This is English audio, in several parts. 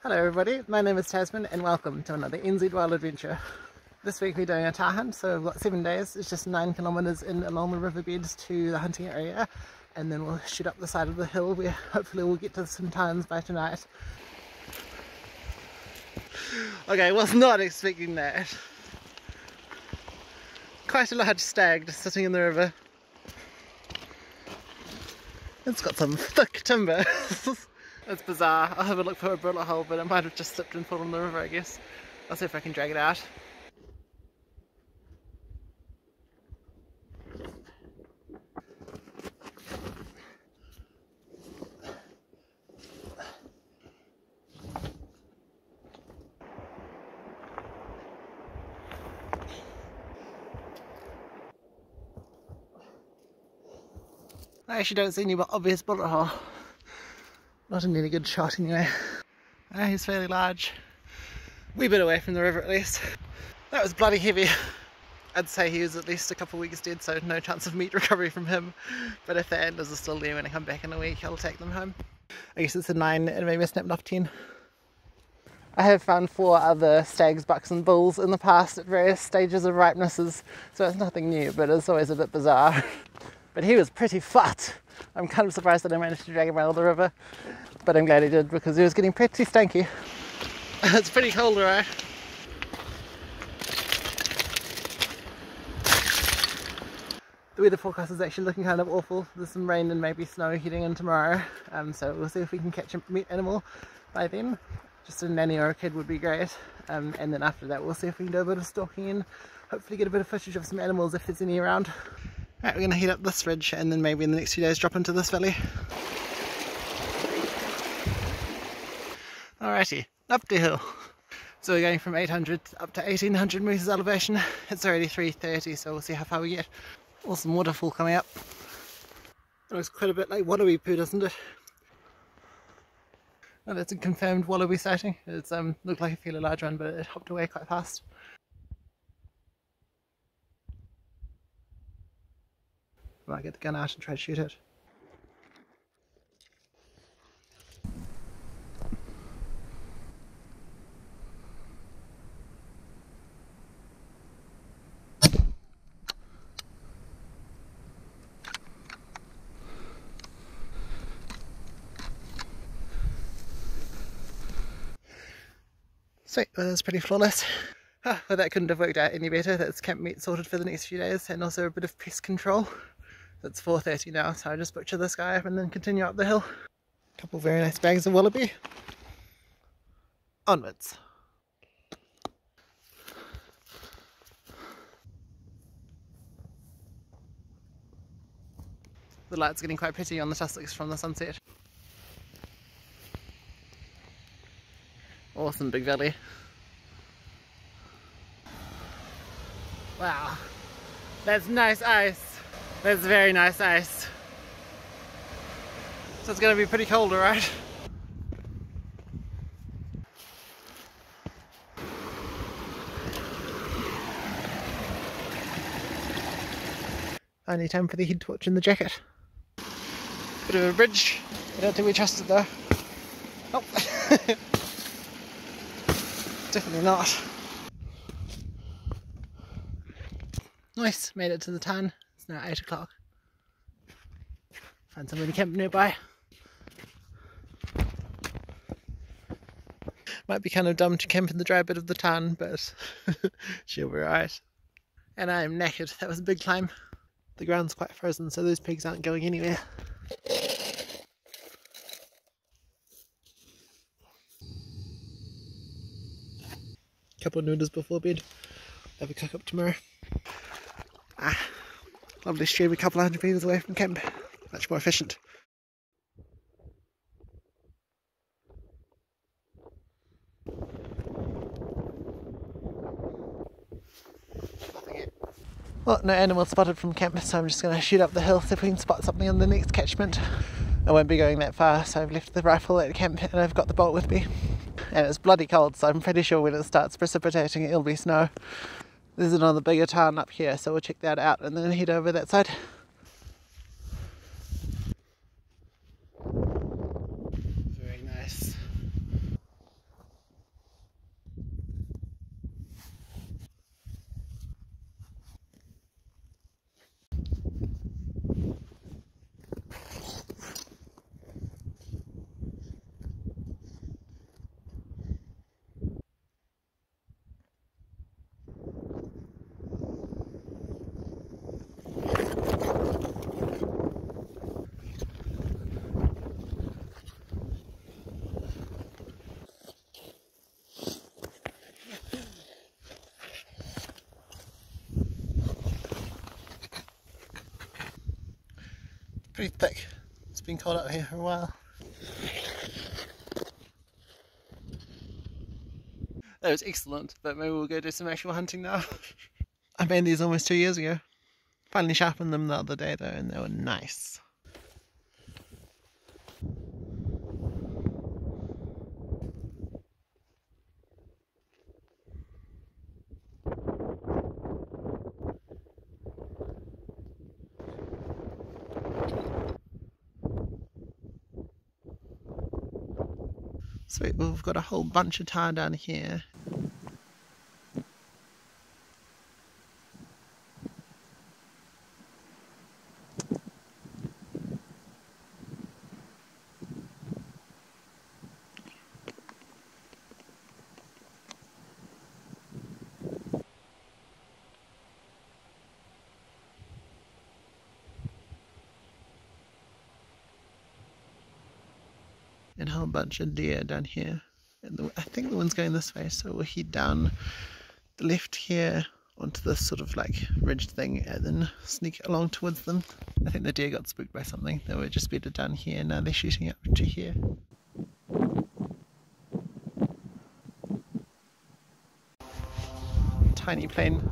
Hello everybody, my name is Tasman and welcome to another NZ Wild Adventure. This week we're doing a Tahr hunt, so we've got 7 days. It's just 9 kilometres in along the riverbeds to the hunting area, and then we'll shoot up the side of the hill where hopefully we'll get to some towns by tonight. Okay, was not expecting that. Quite a large stag just sitting in the river. It's got some thick timber. It's bizarre. I'll have a look for a bullet hole, but it might have just slipped and fallen in the river, I guess. I'll see if I can drag it out. I actually don't see any obvious bullet hole. Not in any good shot anyway. He's fairly large. Wee bit away from the river at least. That was bloody heavy. I'd say he was at least a couple of weeks dead, so no chance of meat recovery from him. But if the antlers are still there when I come back in a week, I'll take them home. I guess it's a 9 and maybe I snapped off 10. I have found 4 other stags, bucks and bulls in the past at various stages of ripenesses, so it's nothing new, but it's always a bit bizarre. But he was pretty fat. I'm kind of surprised that I managed to drag him out of the river, but I'm glad he did because he was getting pretty stanky. It's pretty cold, right? The weather forecast is actually looking kind of awful. There's some rain and maybe snow heading in tomorrow, so we'll see if we can catch a meat animal by then. Just a nanny or a kid would be great, and then after that we'll see if we can do a bit of stalking and hopefully get a bit of footage of some animals if there's any around. Right, we're going to head up this ridge and then maybe in the next few days drop into this valley. Alrighty, up the hill. So we're going from 800 up to 1800 metres elevation. It's already 3:30, so we'll see how far we get. Awesome waterfall coming up. It looks quite a bit like Wallaby poo, doesn't it? Oh, that's a confirmed Wallaby sighting. It's looked like a fairly large one, but it hopped away quite fast. Might get the gun out and try to shoot it. Sweet, well, that's pretty flawless. Well, that couldn't have worked out any better. That's camp meat sorted for the next few days and also a bit of pest control. It's 4:30 now, so I just butcher this guy up and then continue up the hill. A couple of very nice bags of wallaby. Onwards. The light's getting quite pretty on the tussocks from the sunset. Awesome big valley. Wow, that's nice ice. That's very nice ice. So it's going to be pretty cold, alright? Only time for the head torch in the jacket. Bit of a bridge. I don't think we trust it though. Oh. Definitely not. Nice, made it to the town. It's now 8 o'clock. Find somewhere to camp nearby. Might be kind of dumb to camp in the dry bit of the town, but she'll be right. And I am knackered. That was a big climb. The ground's quite frozen, so those pigs aren't going anywhere. Couple of noodles before bed. Have a cook up tomorrow. Lovely stream a couple of 100 metres away from camp. Much more efficient. Well, no animals spotted from camp, so I'm just going to shoot up the hill, see if we can spot something on the next catchment. I won't be going that far, so I've left the rifle at camp and I've got the bolt with me. And it's bloody cold, so I'm pretty sure when it starts precipitating it'll be snow. There's another bigger town up here, so we'll check that out and then head over that side. Very nice. pretty thick. It's been cold out here for a while. That was excellent, but maybe we'll go do some actual hunting now. I made these almost 2 years ago. Finally sharpened them the other day though, and they were nice. Sweet, well, we've got a whole bunch of tar down here. And a whole bunch of deer down here. And I think the one's going this way, so we'll head down the left here onto this sort of like ridge thing and then sneak along towards them. I think the deer got spooked by something. They were just bedded down here, now they're shooting up to here. Tiny plane.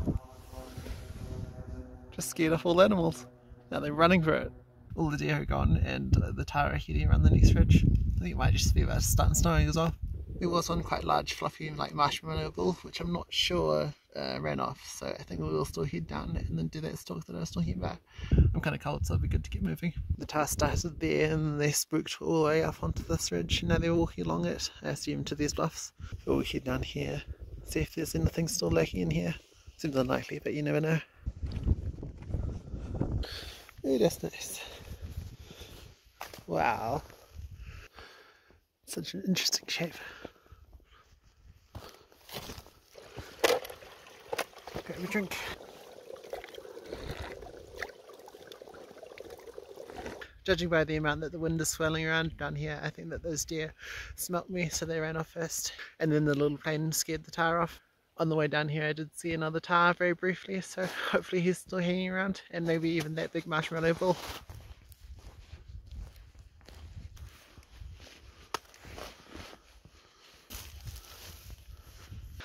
Just scared off all the animals. Now they're running for it. All the deer are gone and the Tahr are heading around the next ridge. I think it might just be about to start snowing as well. There was one quite large fluffy like marshmallow bull which I'm not sure ran off, so I think we will still head down and then do that stalk that I was talking about. I'm kind of cold, so it'll be good to get moving. The Tahr started there and they spooked all the way up onto this ridge and now they're walking along it, I assume to these bluffs. We'll head down here, see if there's anything still lurking in here. Seems unlikely, but you never know. Oh, that's nice. Wow. Such an interesting shape. Grab a drink. Judging by the amount that the wind is swirling around down here, I think that those deer smelt me, so they ran off first. And then the little plane scared the Tahr off. On the way down here I did see another Tahr very briefly, so hopefully he's still hanging around, and maybe even that big marshmallow bull.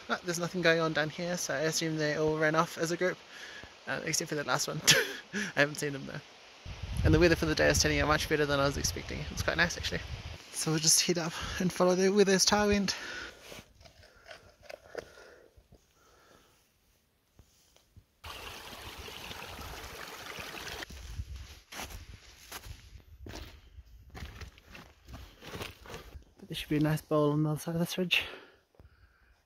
Oh, there's nothing going on down here, so I assume they all ran off as a group, except for that last one. I haven't seen them though. And the weather for the day is turning out much better than I was expecting. It's quite nice actually. So we'll just head up and follow where those Tahr went. There should be a nice bowl on the other side of this ridge.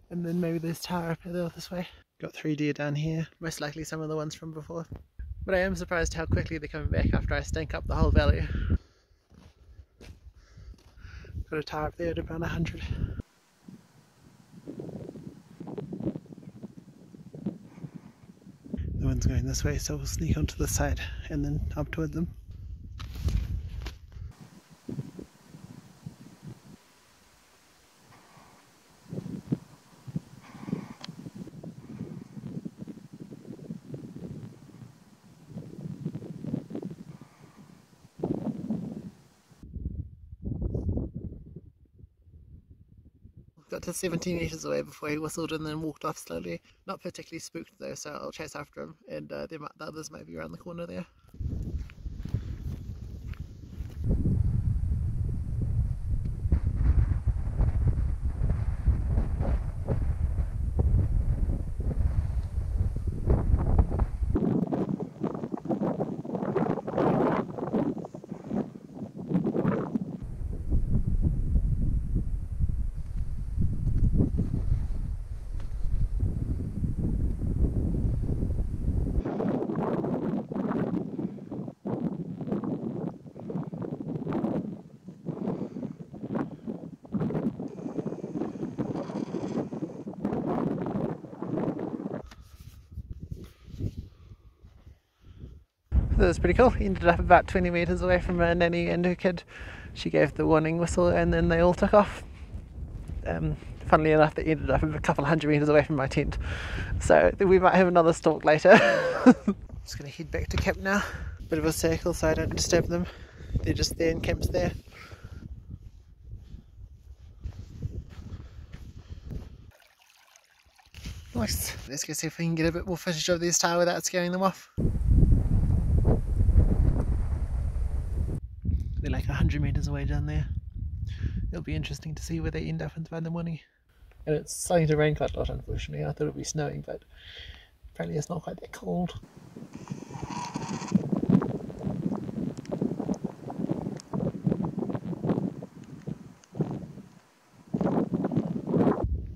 And then maybe there's Tahr up there this way. Got 3 deer down here, most likely some of the ones from before. But I am surprised how quickly they're coming back after I stank up the whole valley. Got a Tahr up there at about 100. The wind's going this way, so we'll sneak onto the side and then up toward them. Got to 17 metres away before he whistled and then walked off slowly. Not particularly spooked though, so I'll chase after him, and the others might be around the corner there. That was pretty cool. He ended up about 20 metres away from a nanny and her kid. She gave the warning whistle and then they all took off. Funnily enough, they ended up a couple hundred metres away from my tent. So we might have another stalk later. Just going to head back to camp now. Bit of a circle so I don't disturb them. They're just there in camps there. Nice. Let's go see if we can get a bit more footage of these tahr without scaring them off. They're like 100 metres away down there. It'll be interesting to see where they end up by the morning. And it's starting to rain quite a lot, unfortunately. I thought it would be snowing, but apparently it's not quite that cold.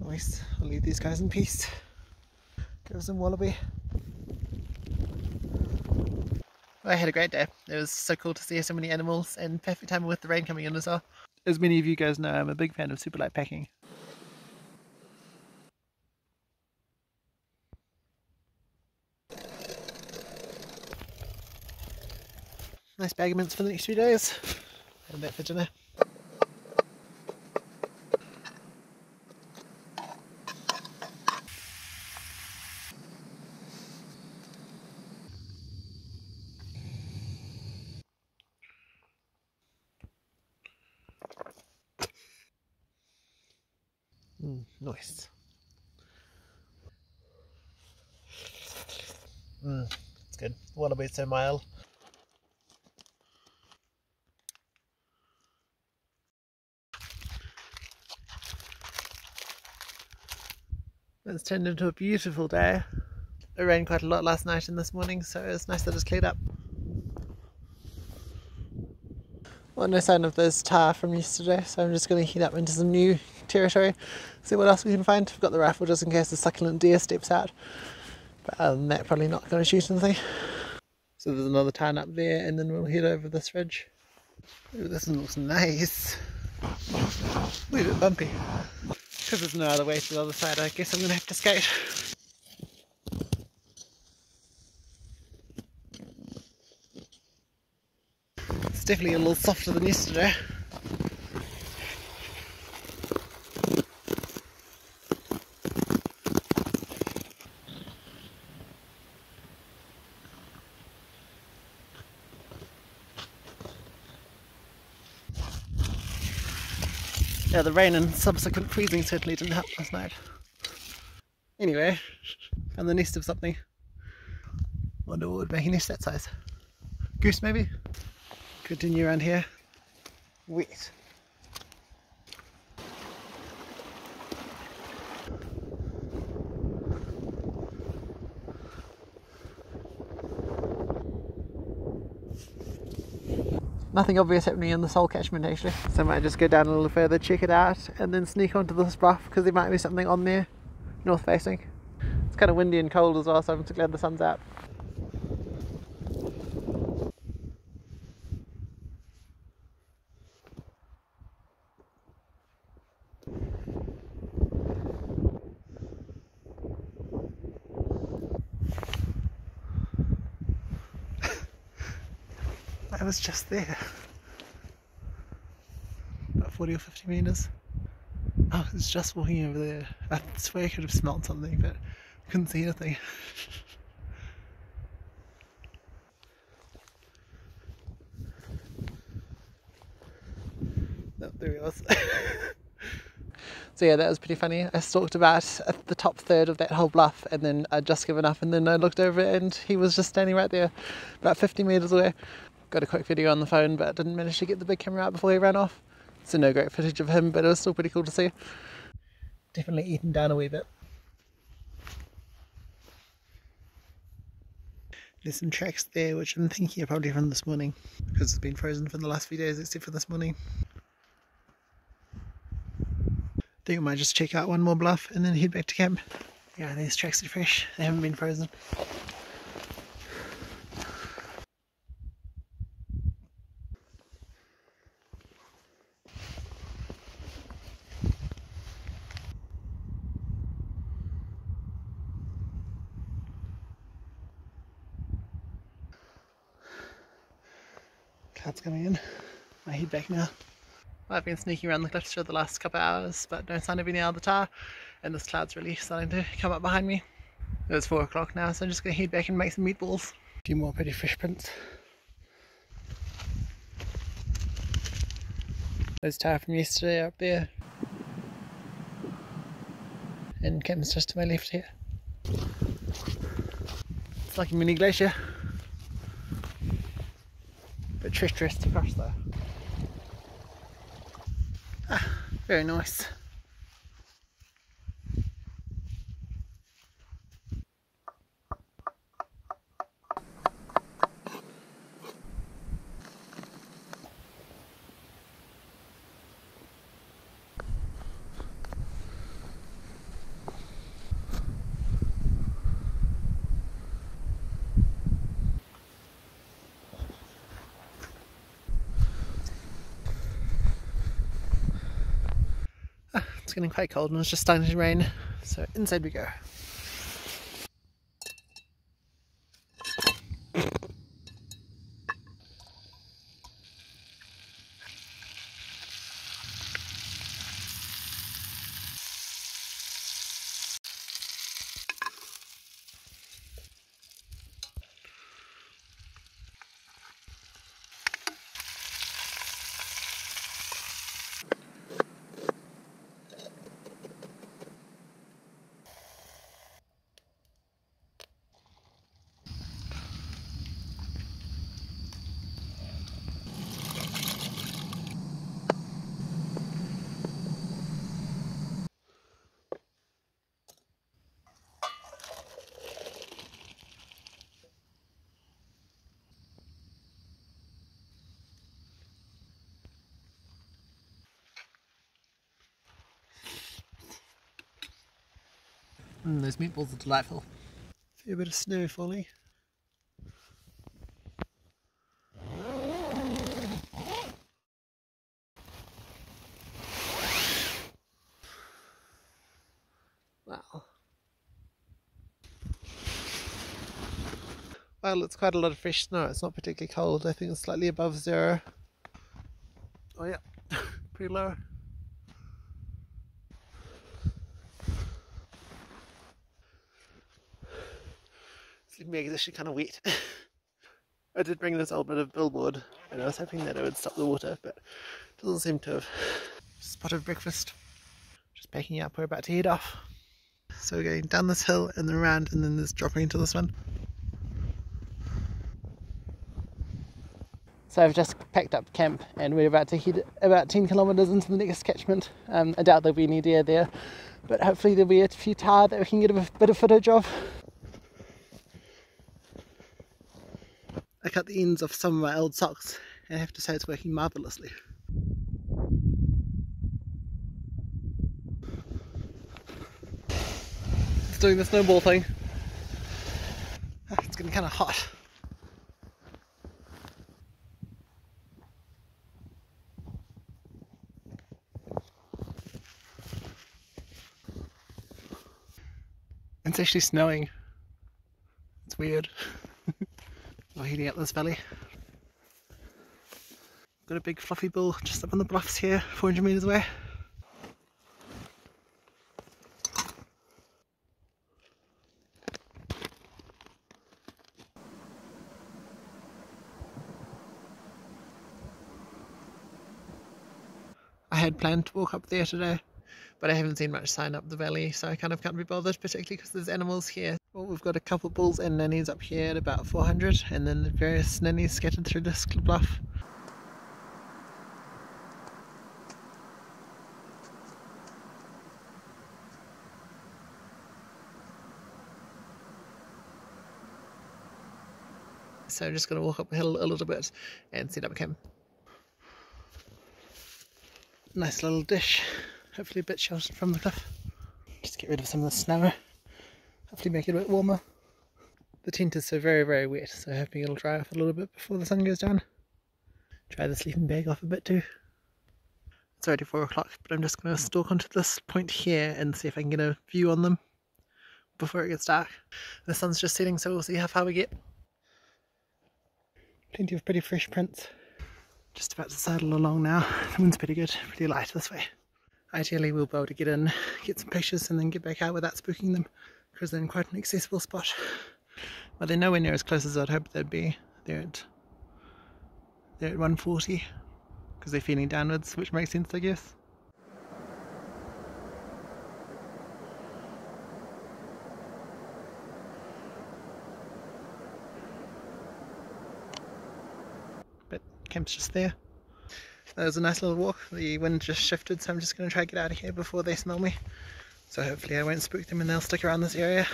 Nice. I'll leave these guys in peace. Go some wallaby. I had a great day. It was so cool to see so many animals, and perfect timing with the rain coming in as well. As many of you guys know, I'm a big fan of super light packing. Nice bag of mints for the next few days. And that for dinner. Nice. It's good. Wallaby so mild. It's turned into a beautiful day. It rained quite a lot last night and this morning, so it's nice that it's cleared up. Well, no sign of those tahr from yesterday, so I'm just going to head up into some new territory, see what else we can find. I've got the rifle just in case the succulent deer steps out, but other than that, probably not going to shoot anything. So there's another tarn up there, and then we'll head over this ridge. Ooh, this one looks nice. A little bit bumpy. Because there's no other way to the other side, I guess I'm going to have to skate. It's definitely a little softer than yesterday. Yeah, the rain and subsequent freezing certainly didn't help last night. Anyway, found the nest of something. Wonder what would make a nest that size. Goose maybe? Continue around here. Wet. Nothing obvious happening in this whole catchment actually, so I might just go down a little further, check it out, and then sneak onto this bluff because there might be something on there, north facing. It's kind of windy and cold as well, so I'm so glad the sun's out. I was just there. About 40 or 50 metres. I was just walking over there. I swear I could have smelt something, but I couldn't see anything. No, there he was. So yeah, that was pretty funny. I stalked about at the top third of that whole bluff, and then I'd just given up, and then I looked over and he was just standing right there, about 50 metres away. Got a quick video on the phone, but didn't manage to get the big camera out before he ran off. So no great footage of him, but it was still pretty cool to see. Definitely eaten down a wee bit. There's some tracks there which I'm thinking are probably from this morning, because it's been frozen for the last few days except for this morning. I think I might just check out one more bluff and then head back to camp. Yeah, these tracks are fresh, they haven't been frozen. Cloud's coming in. I head back now. I've been sneaking around the cliffs for the last couple of hours, but no sign of any other tahr, and this cloud's really starting to come up behind me. It's 4 o'clock now, so I'm just going to head back and make some meatballs. A few more pretty fresh prints. There's Tahr from yesterday up there. And Kim's just to my left here. It's like a mini glacier. Bit treacherous to cross though. Ah, very nice. It's getting quite cold and it's just starting to rain, so inside we go. Those meatballs are delightful. A bit of snow falling. Wow. Well, it's quite a lot of fresh snow. It's not particularly cold. I think it's slightly above 0. Oh yeah, pretty low. Sleeping bag is actually kind of wet. I did bring this old bit of billboard and I was hoping that it would stop the water, but it doesn't seem to have. Spotted breakfast. Just packing up, we're about to head off. So we're going down this hill and then around and then there's dropping into this one. So I've just packed up camp and we're about to head about 10 kilometres into the next catchment. I doubt there'll be any deer there, but hopefully there'll be a few tahr that we can get a bit of footage of. I cut the ends off some of my old socks and I have to say it's working marvellously. It's doing the snowball thing. It's getting kind of hot. It's actually snowing. It's weird. We're heading up this valley. Got a big fluffy bull just up on the bluffs here, 400 metres away. I had planned to walk up there today, but I haven't seen much sign up the valley, so I kind of can't be bothered, particularly because there's animals here. Well, we've got a couple of bulls and nannies up here at about 400, and then the various nannies scattered through this bluff. So I'm just going to walk up the hill a little bit and set up camp. Nice little dish, hopefully a bit sheltered from the cliff. Just get rid of some of the snow, hopefully make it a bit warmer. The tent is so very wet, so hoping it'll dry off a little bit before the sun goes down. Dry the sleeping bag off a bit too. It's already 4 o'clock, but I'm just going to stalk onto this point here and see if I can get a view on them before it gets dark. The sun's just setting, so we'll see how far we get. Plenty of pretty fresh prints. Just about to sidle along now. The wind's pretty good, pretty light this way. Ideally we'll be able to get in, get some pictures and then get back out without spooking them, because they're in quite an accessible spot. But they're nowhere near as close as I'd hoped they'd be. They're at 140, because they're feeding downwards, which makes sense, I guess. But camp's just there. That was a nice little walk. The wind just shifted, so I'm just going to try to get out of here before they smell me. So hopefully I won't spook them and they'll stick around this area.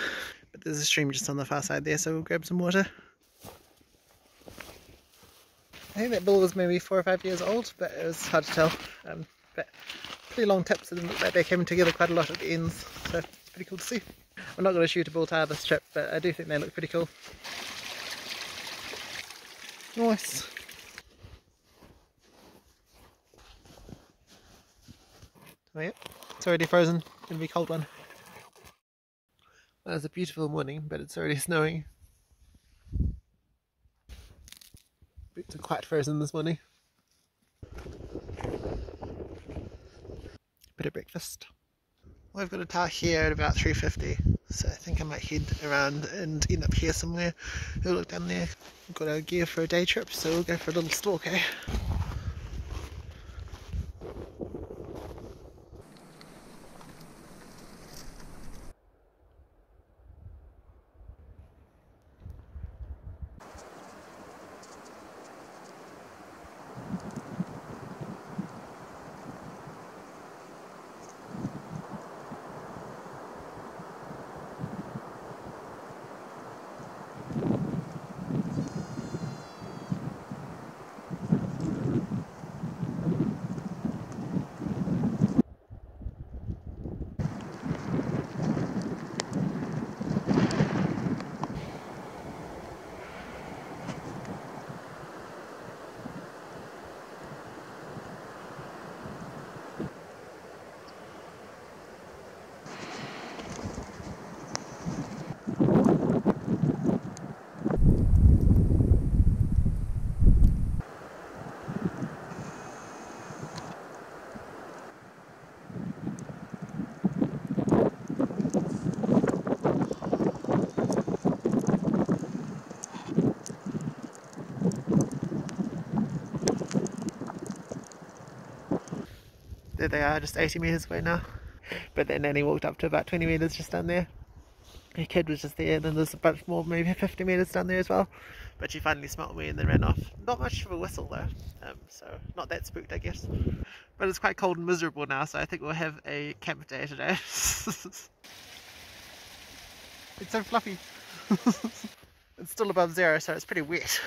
But there's a stream just on the far side there, so we'll grab some water. I think that bull was maybe 4 or 5 years old, but it was hard to tell. But pretty long tips, and look like they came together quite a lot at the ends, so it's pretty cool to see. I'm not going to shoot a bull Tahr this trip, but I do think they look pretty cool. Nice. Oh yeah, it's already frozen. It's going to be a cold one. Well, it's a beautiful morning, but it's already snowing. Boots are quite frozen this morning. Bit of breakfast. Well, I've got a Tahr here at about 3:50, so I think I might head around and end up here somewhere. We'll look down there. We've got our gear for a day trip, so we'll go for a little stalk, eh? There they are, just 80 metres away now. But then Nanny walked up to about 20 metres just down there. Her kid was just there, and then there's a bunch more, maybe 50 metres down there as well. But she finally smelt me and then ran off. Not much of a whistle though, so not that spooked, I guess. But it's quite cold and miserable now, so I think we'll have a camp day today. It's so fluffy. It's still above 0, so it's pretty wet.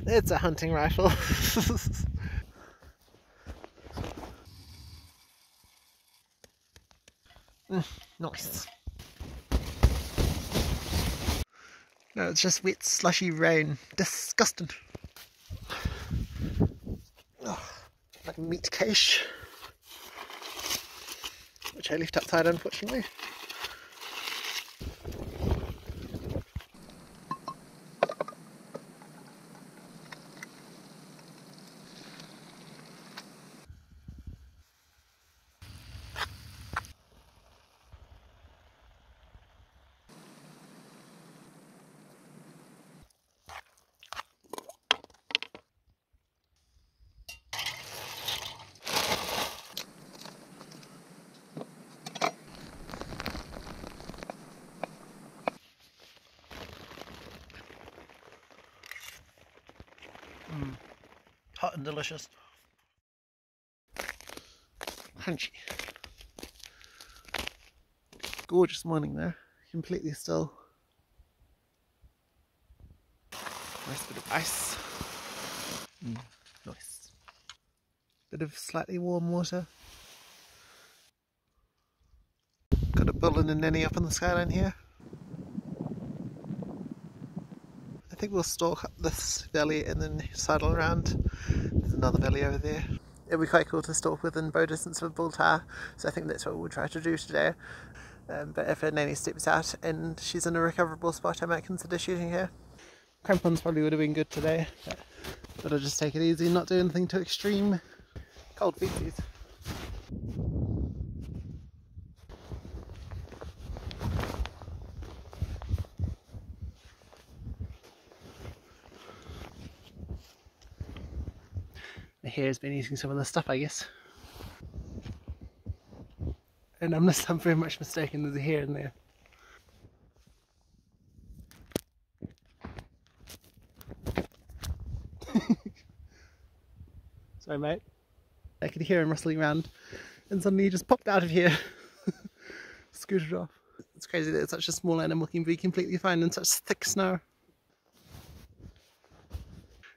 It's a hunting rifle. Nice. No, it's just wet, slushy rain. Disgusting. Oh, like a meat cache, which I left outside, unfortunately. Hot and delicious. Crunchy. Gorgeous morning there. Completely still. Nice bit of ice. Nice. Bit of slightly warm water. Got a bull and a Nanny up on the skyline here. I think we'll stalk up this valley and then sidle around. There's another valley over there. It'll be quite cool to stalk within bow distance of bull Tahr, so I think that's what we'll try to do today. But if a Nanny steps out and she's in a recoverable spot, I might consider shooting her. Crampons probably would have been good today, but I'll just take it easy, not do anything too extreme. Cold feetsies. hare's been eating some of the stuff, I guess. And unless I'm very much mistaken, there's a hare in there. Sorry mate. I could hear him rustling around and suddenly he just popped out of here. Scooted off. It's crazy that such a small animal can be completely fine in such thick snow.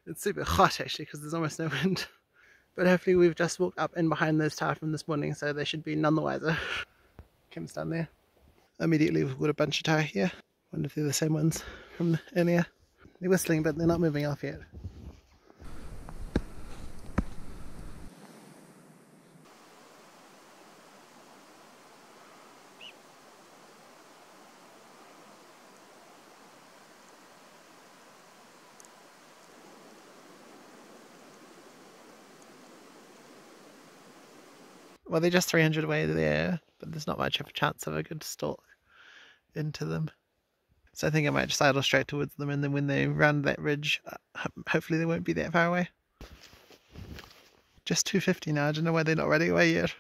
It's super hot actually because there's almost no wind. But hopefully we've just walked up in behind those Tahr from this morning, so they should be none the wiser. Kim's down there. Immediately we've got a bunch of Tahr here. Wonder if they're the same ones from earlier. They're whistling but they're not moving off yet. Well, they're just 300 away there, but there's not much of a chance of a good stalk into them. So I think I might just idle straight towards them, and then when they round that ridge, hopefully they won't be that far away. Just 250 now, I don't know why they're not running away yet.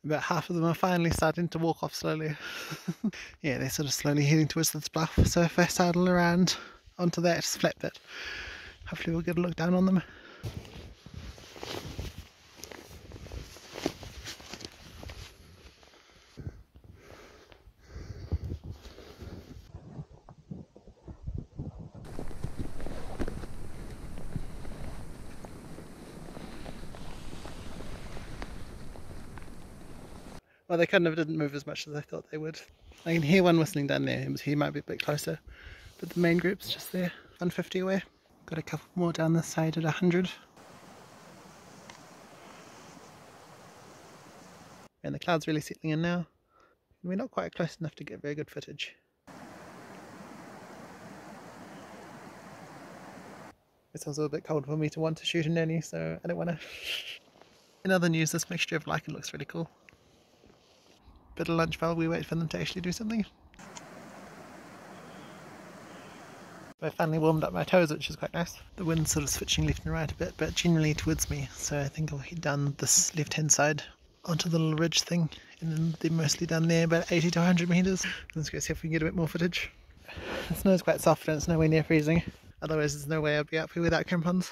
About half of them are finally starting to walk off slowly. Yeah, they're sort of slowly heading towards this bluff, so if I sidle around onto that flat bit, hopefully we'll get a look down on them. Well, they kind of didn't move as much as I thought they would. I can hear one whistling down there, he might be a bit closer. But the main group's just there, 150 away. Got a couple more down this side at 100. And the cloud's really settling in now. We're not quite close enough to get very good footage. It's also a bit cold for me to want to shoot a nanny, so I don't want to. In other news, this mixture of lichen looks really cool. Bit of lunch while we wait for them to actually do something. I finally warmed up my toes, which is quite nice. The wind's sort of switching left and right a bit, but generally towards me, so I think I'll head down this left hand side onto the little ridge thing, and then they're mostly down there about 80 to 100 metres. Let's go see if we can get a bit more footage. The snow's quite soft and it's nowhere near freezing, otherwise there's no way I'd be up here without crampons.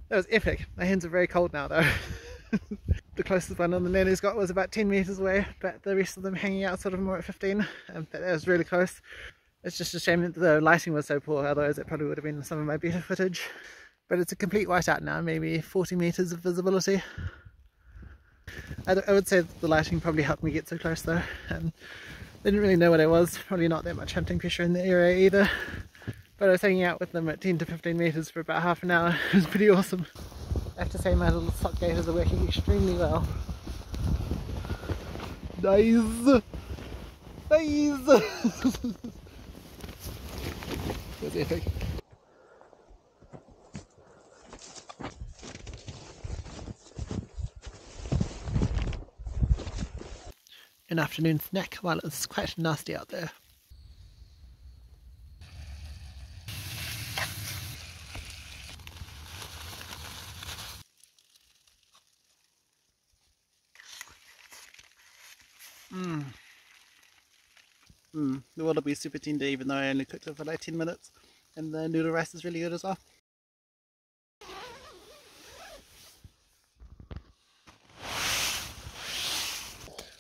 That was epic. My hands are very cold now though. The closest one on the nanny's got was about 10 metres away, but the rest of them hanging out sort of more at 15. But that was really close. It's just a shame that the lighting was so poor, otherwise it probably would have been some of my better footage. But it's a complete whiteout now, maybe 40 metres of visibility. I would say that the lighting probably helped me get so close though. They didn't really know what it was, probably not that much hunting pressure in the area either. But I was hanging out with them at 10 to 15 metres for about half an hour. It was pretty awesome. I have to say my little sock gaiters are working extremely well. Nice! Nice! That's epic. An afternoon snack while it's quite nasty out there. The wallaby is super tender even though I only cooked it for like 10 minutes. And the noodle rice is really good as well.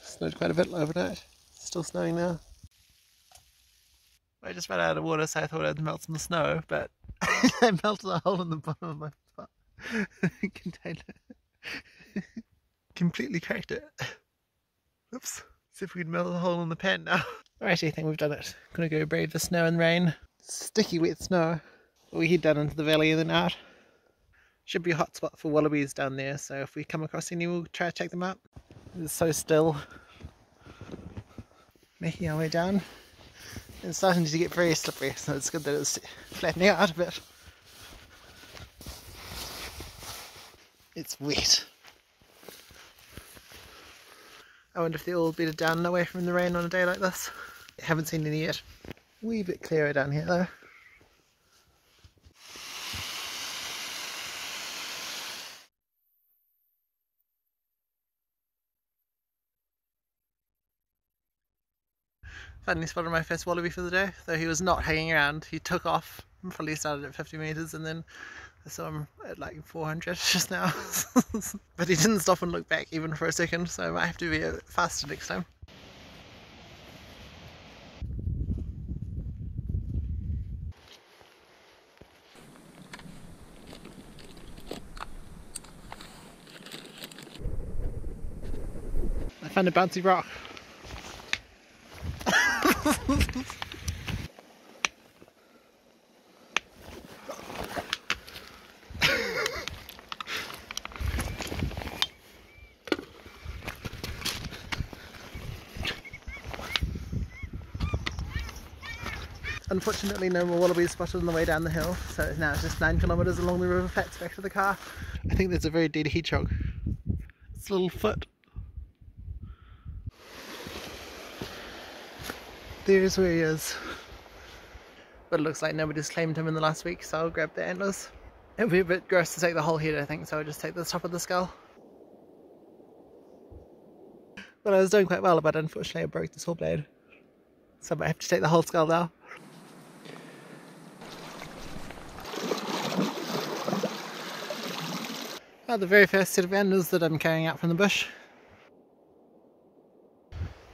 Snowed quite a bit overnight. Still snowing now. I just ran out of water, so I thought I'd melt some snow, but I melted a hole in the bottom of my pot container. Completely cracked it. Oops. See if we can melt a hole in the pan now. Alrighty, I think we've done it. Gonna go brave the snow and rain. Sticky wet snow. We head down into the valley and then out. Should be a hot spot for wallabies down there, so if we come across any we'll try to check them out. It's so still. Making our way down. It's starting to get very slippery, so it's good that it's flattening out a bit. It's wet. I wonder if they're all bedded down and away from the rain on a day like this. I haven't seen any yet. Wee bit clearer down here though. Finally spotted my first wallaby for the day, though he was not hanging around. He took off, probably started at 50 metres and then I saw him at like 400 just now. But he didn't stop and look back even for a second, so I might have to be a bit faster next time. I found a bouncy rock. Unfortunately no more wallabies spotted on the way down the hill, so now it's just 9 kilometres along the river flats back to the car. I think there's a very dead hedgehog. It's a little foot. There's where he is. But it looks like nobody's claimed him in the last week, so I'll grab the antlers. It would be a bit gross to take the whole head I think, so I'll just take the top of the skull. But I was doing quite well, but unfortunately I broke this whole blade. So I might have to take the whole skull now. Well, the very first set of antlers that I'm carrying out from the bush.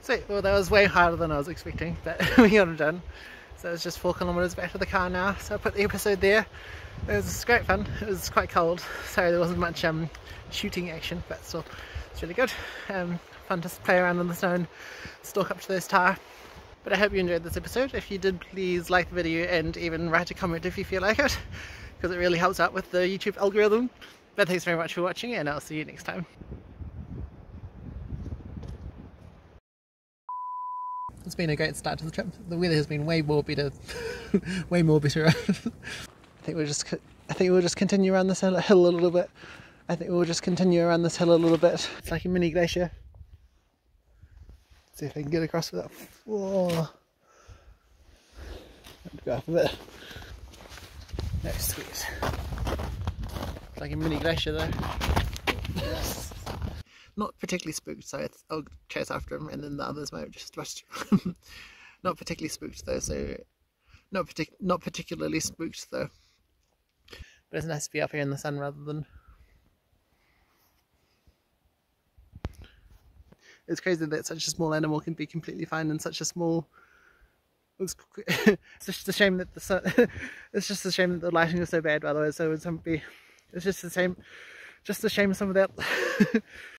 Sweet, well that was way harder than I was expecting, but we got it done. So it's just 4 kilometres back to the car now, so I put the episode there. It was great fun. It was quite cold, so there wasn't much shooting action, but still it's really good. Fun to play around in the snow and stalk up to those Tahr. But I hope you enjoyed this episode. If you did, please like the video and even write a comment if you feel like it, because it really helps out with the YouTube algorithm. But thanks very much for watching, and I'll see you next time. It's been a great start to the trip. The weather has been way more better. Way more better. I think we'll just continue around this hill a little bit. It's like a mini glacier. See if I can get across without. Whoa. Go up a bit. No, sweet. It's like a mini glacier though. Not particularly spooked, so I'll chase after him, and then the others might just rush. Not particularly spooked though, so not particularly spooked though. But it's nice to be up here in the sun rather than. It's crazy that such a small animal can be completely fine in such a small. It's just a shame that the sun. It's just a shame that the lighting is so bad, by the way. So it's just a shame. Just a shame some of that.